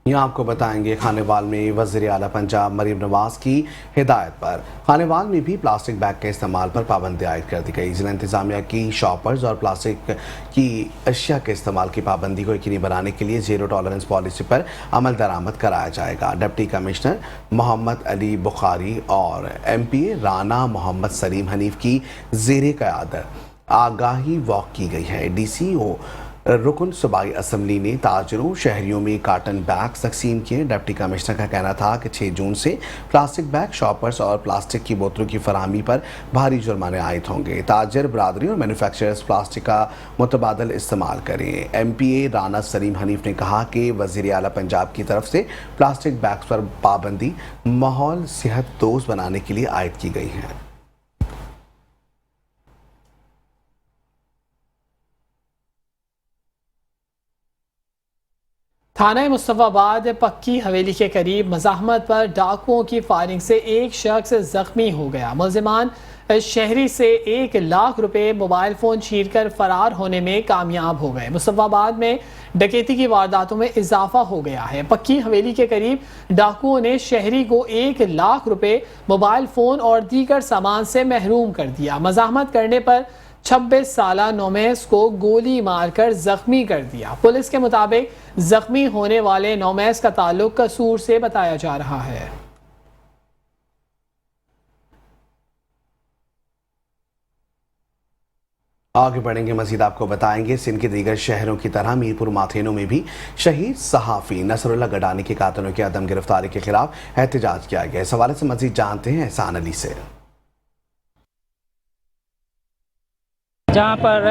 यहाँ आपको बताएंगे खानेवाल में वज़ीर आला पंजाब मरीम नवाज की हिदायत पर खानेवाल में भी प्लास्टिक बैग के इस्तेमाल पर पाबंदी आयद कर दी गई। जिला इंतजामिया की शॉपर्स और प्लास्टिक की अशिया के इस्तेमाल की पाबंदी को यकीनी बनाने के लिए ज़ीरो टॉलरेंस पॉलिसी पर अमल दरामद कराया जाएगा। डिप्टी कमिश्नर मोहम्मद अली बुखारी और MPA राना मोहम्मद सलीम हनीफ की ज़ेरे क़यादत आगाही वॉक की गई है। DCO रुकन सूबाई असम्बली ने ताजरों शहरियों में कार्टन बैग तकसीम किए। डिप्टी कमिश्नर का कहना था कि 6 जून से प्लास्टिक बैग शॉपर्स और प्लास्टिक की बोतलों की फराहमी पर भारी जुर्माने आयद होंगे। ताजर बरादरी और मैन्युफैक्चरर्स प्लास्टिक का मुतबादल इस्तेमाल करें। MPA राना सलीम हनीफ ने कहा कि वज़ीर आला पंजाब की तरफ से प्लास्टिक बैग्स पर पाबंदी माहौल सेहत दोस्त बनाने के लिए आयद की गई है। थाना मुस्तफाबाद पक्की हवेली के करीब मज़ाहमत पर डाकुओं की फायरिंग से एक शख्स जख्मी हो गया। मुलजिमान शहरी से 1 लाख रुपए मोबाइल फ़ोन छीन कर फरार होने में कामयाब हो गए। मुस्तफाबाद में डकैती की वारदातों में इजाफा हो गया है। पक्की हवेली के करीब डाकुओं ने शहरी को 1 लाख रुपए, मोबाइल फ़ोन और दीगर सामान से महरूम कर दिया। मज़ाहमत करने पर 26 साला नौमेस को गोली मारकर जख्मी कर दिया। पुलिस के मुताबिक जख्मी होने वाले नौमेस का ताल्लुक कसूर से बताया जा रहा है। आगे बढ़ेंगे, मजीद आपको बताएंगे सिंध के दीगर शहरों की तरह मीरपुर माथेनों में भी शहीद सहाफ़ी नसरुल्लाह गडानी के कातिलों की अदम गिरफ्तारी के खिलाफ एहतजाज किया गया। इस हवाले से मजीद जानते हैं एहसान अली से। जहाँ पर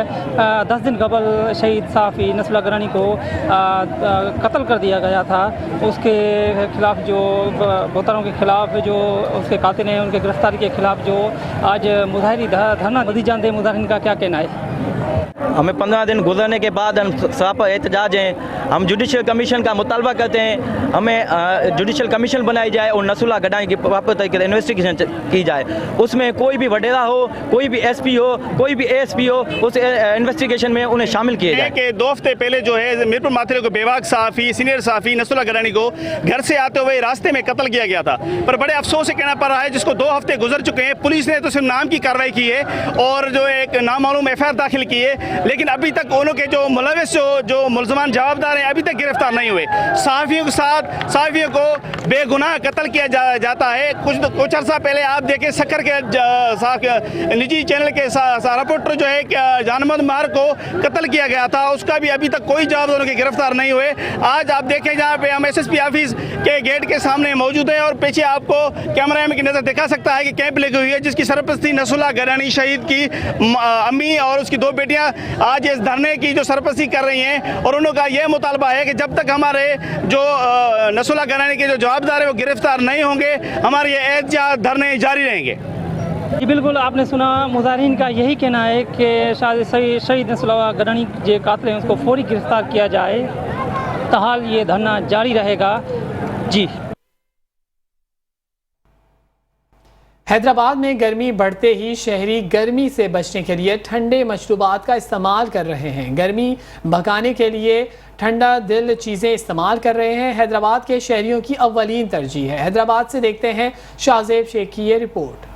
10 दिन कबल शहीद सहाफ़ी नसरुल्लाह गडानी को कत्ल कर दिया गया था, उसके खिलाफ जो बोतलों के खिलाफ जो उसके कातिल हैं उनके गिरफ्तारी के खिलाफ जो आज मुजाहिरी धरना दी जानते हैं, मुजाहिरीन का क्या कहना है? हमें 15 दिन गुजरने के बाद हम सरापा एहतजाज हैं। हम जुडिशल कमीशन का मुतालबा करते हैं, हमें जुडिशल कमीशन बनाई जाए और नसरुल्लाह गडानी की प्रॉपर तरीके से इन्वेस्टिगेशन की जाए। उसमें कोई भी वडेरा हो, कोई भी SP हो, कोई भी ASP हो, उस इन्वेस्टिगेशन में उन्हें शामिल किए जाए। कि 2 हफ्ते पहले जो है मीरपुर माथेरे को बेबाक सहाफ़ी सीनियर सहाफ़ी नसरुल्लाह गडानी को घर से आते हुए रास्ते में कत्ल किया गया था, पर बड़े अफसोस से कहना पड़ रहा है जिसको 2 हफ्ते गुजर चुके हैं, पुलिस ने तो सिर्फ नाम की कार्रवाई की है और जो एक नामालूम FIR दाखिल की है, लेकिन अभी तक उन्हों के जो मुलविस जो मुलजमान जवाबदार हैं अभी तक गिरफ्तार नहीं हुए। सहाफ़ियों के साथ सहाफ़ियों को बेगुनाह कत्ल किया जाता है। कुछ अर्सा पहले आप देखें सक्कर के निजी चैनल के रिपोर्टर जो है जानमद मार को कत्ल किया गया था, उसका भी अभी तक कोई जवाब उनके गिरफ्तार नहीं हुए। आज आप देखें जहाँ पे हम SSP ऑफिस के गेट के सामने मौजूद हैं और पीछे आपको कैमरा में की नज़र दिखा सकता है कि कैंप लगी हुई है जिसकी सरपरस्ती नसरुल्लाह गडानी शहीद की अम्मी और उसकी 2 बेटियां आज इस धरने की जो सरपरस्ती कर रही हैं और उनका यह मुतालबा है कि जब तक हमारे जो नसरुल्लाह गडानी के जो जवाबदार है वो गिरफ्तार नहीं होंगे, हमारे ये एहतजाज धरने जारी रहेंगे। जी बिल्कुल, आपने सुना, मुजाहिरीन का यही कहना है कि शहीद नसरुल्लाह गडानी जो कातिल हैं उसको फौरी गिरफ्तार किया जाए, ताहाल ये धरना जारी रहेगा। जी। हैदराबाद में गर्मी बढ़ते ही शहरी गर्मी से बचने के लिए ठंडे मशरूबात का इस्तेमाल कर रहे हैं। गर्मी भगाने के लिए ठंडा दिल चीज़ें इस्तेमाल कर रहे हैं। हैदराबाद के शहरियों की अव्वलीन तरजीह है। हैदराबाद से देखते हैं शाहजेब शेख की ये रिपोर्ट।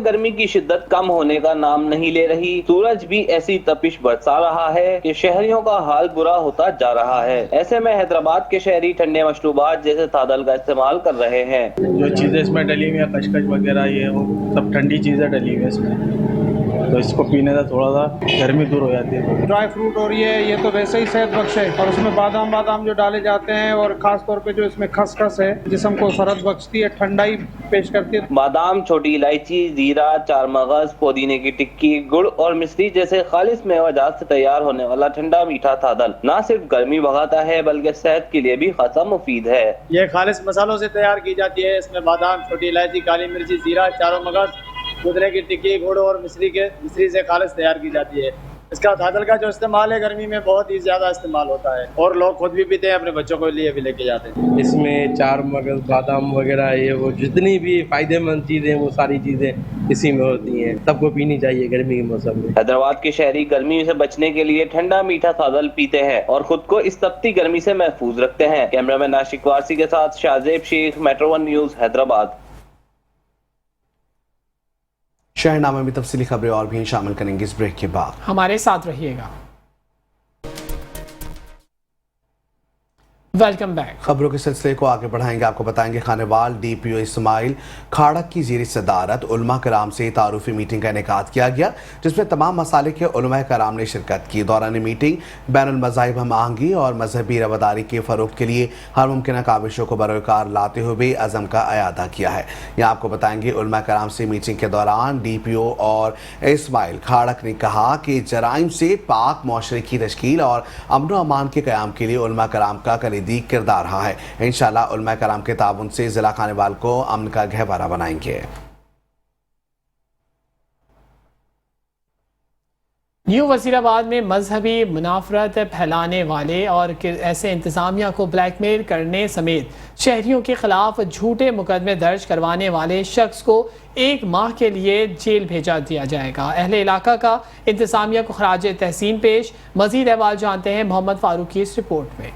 गर्मी की शिद्दत कम होने का नाम नहीं ले रही। सूरज भी ऐसी तपिश बरसा रहा है कि शहरियों का हाल बुरा होता जा रहा है। ऐसे में हैदराबाद के शहरी ठंडे मशरूबात जैसे तादल का इस्तेमाल कर रहे हैं। जो चीजें इसमें डली हुई है, कशकश वगैरह, ये वो सब ठंडी चीजें डली हुई है इसमें, तो इसको पीने से थोड़ा सा गर्मी दूर हो जाती है। ड्राई फ्रूट और ये तो वैसे ही सेहत बख्श है, और उसमें बादाम जो डाले जाते हैं, और खास तौर पे जो इसमें खसखस है जिस्म को सरद बख्शती है, ठंडाई पेश करती है। बादाम, छोटी इलायची, जीरा, चार मगज, पुदीने की टिक्की, गुड़ और मिश्री जैसे खालिश मेवाजात से तैयार होने वाला ठंडा मीठा तादल न सिर्फ गर्मी भगाता है बल्कि सेहत के लिए भी खासा मुफीद है। ये खालिश मसालों से तैयार की जाती है। इसमें बादाम, छोटी इलायची, काली मिर्ची, जीरा, चारों मगज, पुदीने की टिक्की, गुड़ और मिश्री से खालिश तैयार की जाती है। इसका तादल का जो इस्तेमाल है गर्मी में बहुत ही ज्यादा इस्तेमाल होता है, और लोग खुद भी पीते हैं, अपने बच्चों को लिए भी लेके जाते हैं। इसमें चार मगज, बादाम वगैरह, ये वो जितनी भी फायदेमंद चीजें, वो सारी चीजें इसी में होती हैं। सबको पीनी चाहिए गर्मी के मौसम में। हैदराबाद के शहरी गर्मी से बचने के लिए ठंडा मीठा तादल पीते हैं और खुद को इस तपती गर्मी से महफूज रखते हैं। कैमरामैन नाशिक वारसी के साथ शाहजेब शेख, मेट्रो 1 न्यूज, हैदराबाद। शहरनामे में तफसीली खबरें और भी शामिल करेंगे इस ब्रेक के बाद। हमारे साथ रहिएगा। Welcome back. खबरों के सिलसिले को आगे बढ़ाएंगे। आपको बताएंगे खानेवाल डीपीओ इस्माइल खाड़क की ज़ेर सदारत उलमा कराम से तारुफी मीटिंग का इनेकाद किया गया, जिसमें तमाम मसाले के उलमा कराम ने शिरकत की। दौरान मीटिंग बैनुल मज़ाहिब हम आहंगी और मजहबी रवादारी के फ़रोग़ के लिए हर मुमकिन काविशों को बरोकार लाते हुए अज़म का अयादा किया है। यहाँ आपको बताएंगे उलमा कराम से मीटिंग के दौरान डीपीओ और इस्माइल खाड़क ने कहा कि जराइम से पाक मुआशरे की तश्कील और अमन व अमान के क़याम के लिए उलमा कराम का कलीदी किरदार रहा है। इंशाअल्लाह उलमा कराम के ताउन से जिला खानेवाल को अमन का गहवारा बनाएंगे। न्यू वजीराबाद में मजहबी मुनाफरत फैलाने वाले और ऐसे इंतजामिया को ब्लैकमेल करने समेत शहरियों के खिलाफ झूठे मुकदमे दर्ज करवाने वाले शख्स को 1 माह के लिए जेल भेजा दिया जाएगा। अहले इलाका का इंतजामिया को खराज तहसीन पेश। मजीद अहवाल जानते हैं मोहम्मद फारूक की इस रिपोर्ट में।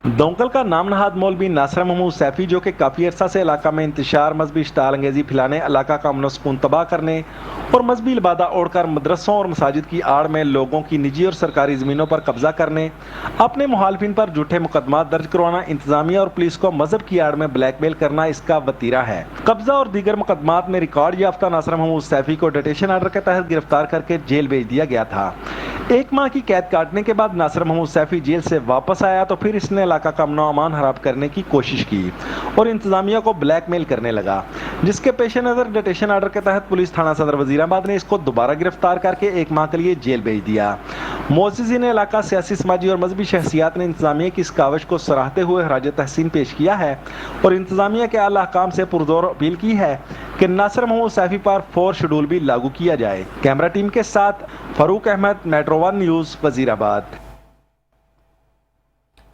दौंकल का नाम नहाद मौलवी नासर महमूद सैफी, जो कि काफ़ी अरसा से इलाका में इंतशार, मजहबी इश्ताल अंगेजी फैलाने, इलाका का अमन सुकून तबाह करने और मजहबी लिबादा ओढ़कर मदरसों और मसाजिद की आड़ में लोगों की निजी और सरकारी ज़मीनों पर कब्जा करने, अपने मुखालफिन पर झूठे मुकदमा दर्ज करवाना, इंतजामिया और पुलिस को मजहब की आड़ में ब्लैकमेल करना इसका वतीरा है। कब्जा और दीगर मुकदमात में रिकॉर्ड याफ्ता नासर महमूद सैफी को डिटेशन आर्डर के तहत गिरफ्तार करके जेल भेज दिया गया था। 1 माह की कैद काटने के बाद नासर महमूद सैफी जेल से वापस आया तो फिर इसने इलाका का अमन अमान खराब करने की कोशिश की और इंतजामिया को ब्लैकमेल करने लगा, जिसके पेश नज़र डिटेशन आर्डर के तहत पुलिस थाना सदर वजीराबाद ने इसको दोबारा गिरफ्तार करके 1 माह के लिए जेल भेज दिया। मोअज़्ज़िज़ीन इलाका, सियासी, समाजी और मजहबी शख्सियात ने इंतजामिया की इस काविश को सराहते हुए खराज तहसीन पेश किया है और इंतजामिया के आला हकाम से पुरजोर अपील की है कि नासर महमूद सैफी पर 4 शेड्यूल भी लागू किया जाए। कैमरा टीम के साथ फारूक अहमद, मेट्रो 1 न्यूज़, वजीराबाद।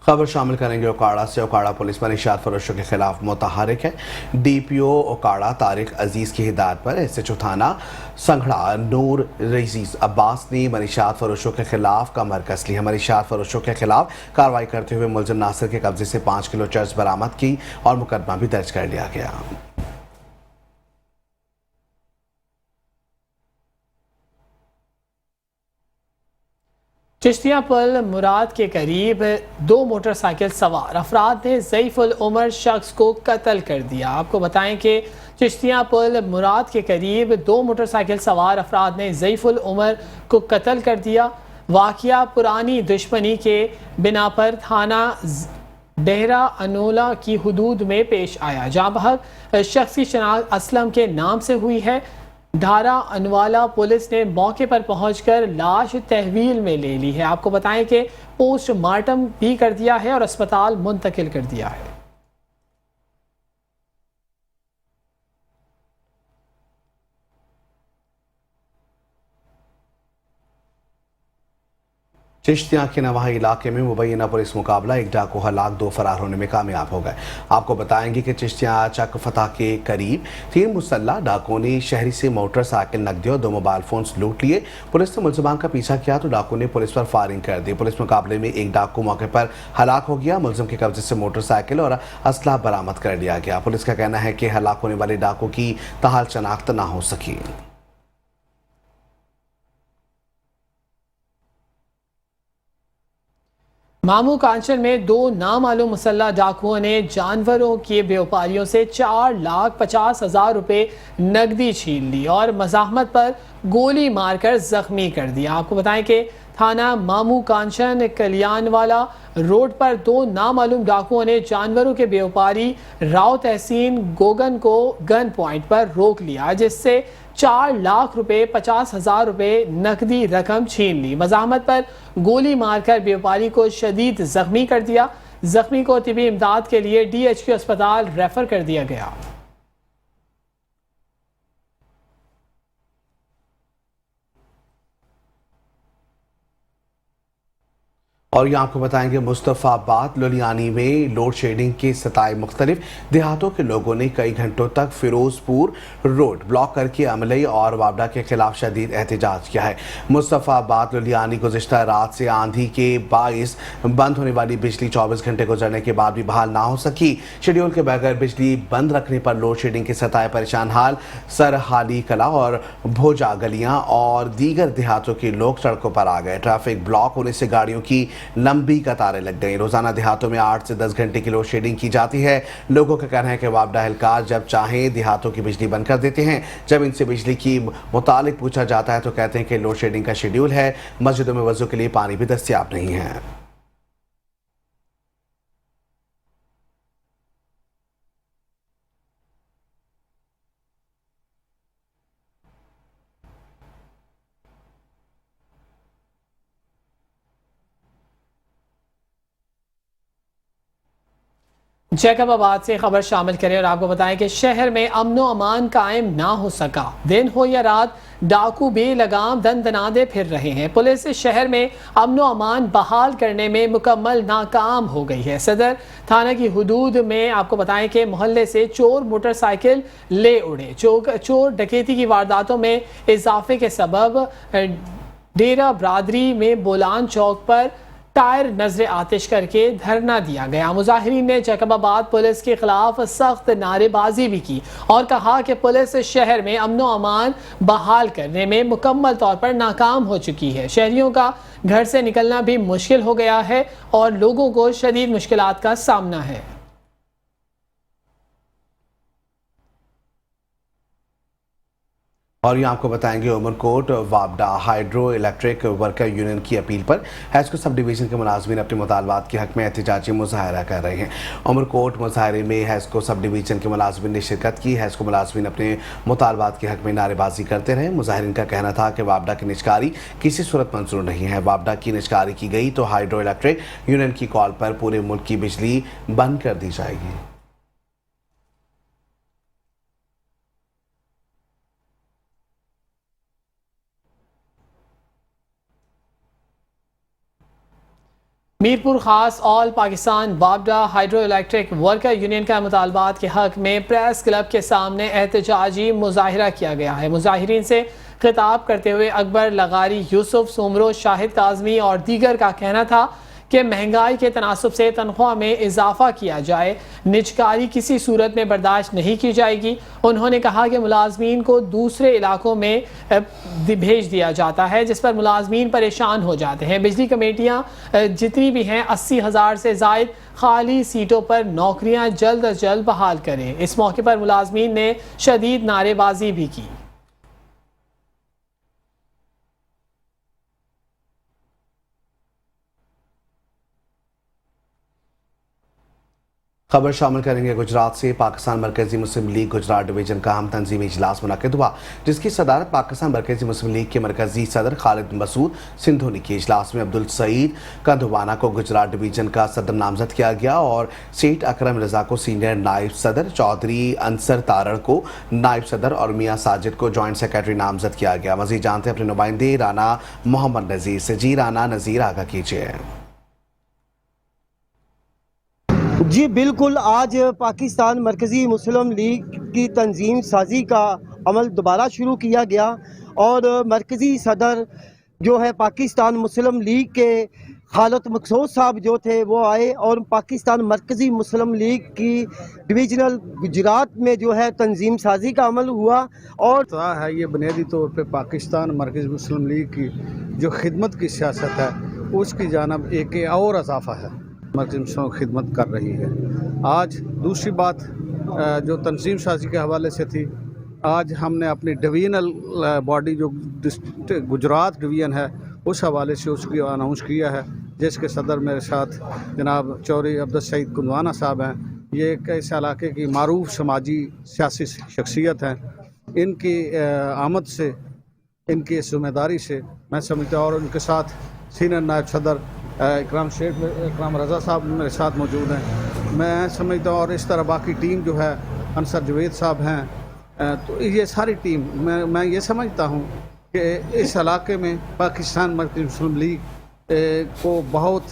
खबर शामिल करेंगे ओकाड़ा से। ओकाड़ा पुलिस मनशियात फरोशों के खिलाफ मुतहरिक है। डीपीओ ओकाड़ा तारिक अजीज़ की हिदायत पर एसएचओ थाना संघड़ा नूर रईस अब्बास ने मनशियात फरोशों के खिलाफ कमर कस ली है। मनशियात फरोशों के खिलाफ कार्रवाई करते हुए मुलजिम नासिर के कब्जे से 5 किलो चर्च बरामद की और मुकदमा भी दर्ज कर लिया गया। चिश्तिया पुल मुराद के करीब 2 मोटरसाइकिल सवार अफराद ने ज़ईफ़ुल उमर शख्स को कत्ल कर दिया। आपको बताएं कि चिश्तिया पुल मुराद के करीब 2 मोटरसाइकिल सवार अफराद ने ज़ईफ़ुल उमर को कत्ल कर दिया। वाक़िया पुरानी दुश्मनी के बिना पर थाना डेहरा अनोला की हुदूद में पेश आया, जहाँ बहक शख्स की शनाख्त असलम के नाम से हुई है। ढारा अनवाला पुलिस ने मौके पर पहुंचकर लाश तहवील में ले ली है। आपको बताएं कि पोस्टमार्टम भी कर दिया है और अस्पताल मुंतकिल कर दिया है। चिश्तिया के नवाही इलाके में मुबैना पुलिस मुकाबला, एक डाकू हलाक, 2 फरार होने में कामयाब हो गए। आपको बताएंगे कि चिश्तिया चक फतह के करीब 3 मुसल्ला डाकुओं ने शहरी से मोटरसाइकिल, नकदी और 2 मोबाइल फोन्स लूट लिए। पुलिस ने मुलजमान का पीछा किया तो डाकू ने पुलिस पर फायरिंग कर दी। पुलिस मुकाबले में एक डाकू मौके पर हलाक हो गया। मुलजिम के कब्जे से मोटरसाइकिल और असला बरामद कर लिया गया। पुलिस का कहना है कि हलाक होने वाले डाकू की ताहाल शनाख्त ना हो सकी। मामू कांचन में 2 नामालूम मुसल्ला डाकुओं ने जानवरों के व्यापारियों से 4,50,000 रुपए नकदी छीन ली और मज़ाहमत पर गोली मारकर जख्मी कर दिया। आपको बताएं कि थाना मामू कांचन कल्याणवाला रोड पर 2 नामालूम डाकुओं ने जानवरों के व्यापारी राव तहसीन गोगन को गन पॉइंट पर रोक लिया, जिससे 4 लाख रुपए, 50,000 रुपए नकदी रकम छीन ली। मज़ाहमत पर गोली मारकर व्यापारी को शदीद जख्मी कर दिया। जख्मी को तिबी इमदाद के लिए DHQ अस्पताल रेफर कर दिया गया। और ये आपको बताएंगे मुस्तफ़ाबाद लुधियानी में लोड शेडिंग के सताए मुख्तलिफ देहातों के लोगों ने कई घंटों तक फिरोजपुर रोड ब्लॉक करके अमले और वापडा के खिलाफ शदीद एहतजाज किया है। मुस्तफ़ाबाद लुधियानी गुज़िश्ता रात से आंधी के बाइस बंद होने वाली बिजली 24 घंटे गुजरने के बाद भी बहाल ना हो सकी। शेड्यूल के बगैर बिजली बंद रखने पर लोड शेडिंग के सताए परेशान हाल सरहाली कला और भोजा गलियां और दीगर देहातों के लोग सड़कों पर आ गए। ट्रैफिक ब्लॉक होने से गाड़ियों की लंबी कतारें लग गई। रोजाना देहातों में 8 से 10 घंटे की लोड शेडिंग की जाती है। लोगों का कहना है कि वापडा एहलकार जब चाहें देहातों की बिजली बंद कर देते हैं। जब इनसे बिजली की मुतालिक पूछा जाता है तो कहते हैं कि लोड शेडिंग का शेड्यूल है। मस्जिदों में वजू के लिए पानी भी दस्तयाब नहीं है। जैकबाबाद से खबर शामिल करें और आपको बताएं कि शहर में अमनो अमान कायम ना हो सका। दिन हो या रात डाकू बेलगाम दंदनादे फिर रहे हैं। पुलिस शहर में अमनो अमान बहाल करने में मुकम्मल नाकाम हो गई है। सदर थाना की हुदूद में आपको बताएं कि मोहल्ले से चोर मोटरसाइकिल ले उड़े। चोर डकैती की वारदातों में इजाफे के सबब डेरा बरादरी में बोलान चौक पर टायर नजर आतिश करके धरना दिया गया। मुजाहिरीन ने जैकबाबाद पुलिस के खिलाफ सख्त नारेबाजी भी की और कहा कि पुलिस शहर में अमनो अमान बहाल करने में मुकम्मल तौर पर नाकाम हो चुकी है। शहरियों का घर से निकलना भी मुश्किल हो गया है और लोगों को शदीद मुश्किलात का सामना है। और ये आपको बताएंगे उमरकोट वापडा हाइड्रो इलेक्ट्रिक वर्कर यूनियन की अपील पर हैस्को सब डिवीज़न के मुलाजमीन अपने मुतालबात के हक में एहतजाजी मुजाहरा कर रहे हैं। उमरकोट मुजाहरे में हैस्को सब डिवीज़न के मुलाजमीन ने शिरकत की। हैस्को मुलाजमीन अपने मुतालबात के हक में नारेबाजी करते रहे। मुजाहरीन का कहना था कि वापडा की निजकारी किसी सूरत मंजूर नहीं है। वापडा की निजकारी की गई तो हाइड्रो इलेक्ट्रिक यूनियन की कॉल पर पूरे मुल्क की बिजली बंद कर दी जाएगी। मीरपुर खास ऑल पाकिस्तान वापडा हाइड्रो इलेक्ट्रिक वर्कर यूनियन का मुतालबात के हक में प्रेस क्लब के सामने एहतजाजी मुजाहिरा किया गया है। मुजाहिरीन से खिताब करते हुए अकबर लगारी, यूसुफ सुमरो, शाहिद काजमी और दीगर का कहना था कि महंगाई के तनासुब से तनख्वाह में इजाफा किया जाए। निजकारी किसी सूरत में बर्दाश्त नहीं की जाएगी। उन्होंने कहा कि मुलाजमीन को दूसरे इलाकों में भेज दिया जाता है जिस पर मुलाजमीन परेशान हो जाते हैं। बिजली कमेटियाँ जितनी भी हैं 80,000 से ज़ायद खाली सीटों पर नौकरियाँ जल्द अज जल्द बहाल करें। इस मौके पर मुलाजमीन ने शदीद नारेबाजी भी की। खबर शामिल करेंगे गुजरात से। पाकिस्तान मरकजी मुस्लिम लीग गुजरात डिवीजन का अहम तंजीमी इजलास मुनक़िद हुआ, जिसकी सदारत पाकिस्तान मरकजी मुस्लिम लीग के मरकजी सदर खालिद मसूद सिंधु ने की। इजलास में अब्दुल सईद कंधवाना को गुजरात डिवीजन का सदर नामजद किया गया और सेठ अकरम रजा को सीनियर नायब सदर, चौधरी अंसर तारड़ को नायब सदर और मियाँ साजिद को जॉइंट सेक्रेटरी नामजद किया गया। मज़ीद जानते हैं अपने नुमाइंदे राना मोहम्मद नज़ीर से। जी राना नज़ीर, आगाह कीजिए। जी बिल्कुल, आज पाकिस्तान मरकज़ी मुस्लिम लीग की तंजीम साजी का अमल दोबारा शुरू किया गया और मरकज़ी सदर जो है पाकिस्तान मुस्लिम लीग के खालिद मसूद साहब जो थे वो आए और पाकिस्तान मरकज़ी मुस्लिम लीग की डिवीज़नल गुजरात में जो है तंजीम साजी का अमल हुआ। और है ये बुनियादी तौर पे पाकिस्तान मरकज़ी मुस्लिम लीग की जो खिदमत की सियासत है उसकी जानब एक और इजाफा है, मरकज़ी मुस्लिम खिदमत कर रही है। आज दूसरी बात जो तंजीम साजी के हवाले से थी, आज हमने अपनी डिवीजनल बॉडी जो गुजरात डिवीज़न है उस हवाले से उसकी अनाउंस किया है, जिसके सदर मेरे साथ जनाब चौधरी अब्दुल सईद कंधवाना साहब हैं। ये एक इस इलाके की मारूफ समाजी सियासी शख्सियत हैं। इनकी आमद से, इनकी जिम्मेदारी से मैं समझता हूँ, और उनके साथ सीनियर नायब सदर इकराम रजा साहब मेरे साथ मौजूद हैं, मैं समझता हूँ। और इस तरह बाकी टीम जो है, अंसर जवेद साहब हैं, तो ये सारी टीम मैं ये समझता हूँ कि इस इलाके में पाकिस्तान मरकज़ी मुस्लिम लीग को बहुत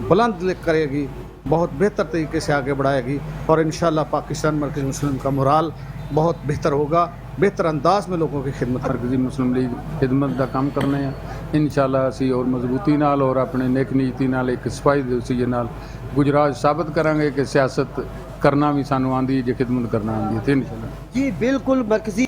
बुलंद करेगी, बहुत बेहतर तरीके से आगे बढ़ाएगी और इंशाअल्लाह पाकिस्तान मरकज़ी मुस्लिम का मोराल बहुत बेहतर होगा, बेहतर अंदाज में लोगों की खिदमत। मरकज़ी मुस्लिम लीग खिदमत का काम करने हैं इंशाअल्लाह असी और मजबूती नाल और अपने नेक नीति नाल एक सफाई दिवसीय नाल गुजरात साबित करांगे कि सियासत करना भी सानू आंदी है, खिदमत करना आंदी है इंशाअल्लाह। जी बिल्कुल, मरकज़ी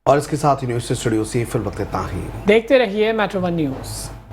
और इसके साथ ही न्यूज़ स्टूडियो से फिल वक्त इतना ही। देखते रहिए मेट्रो वन न्यूज़।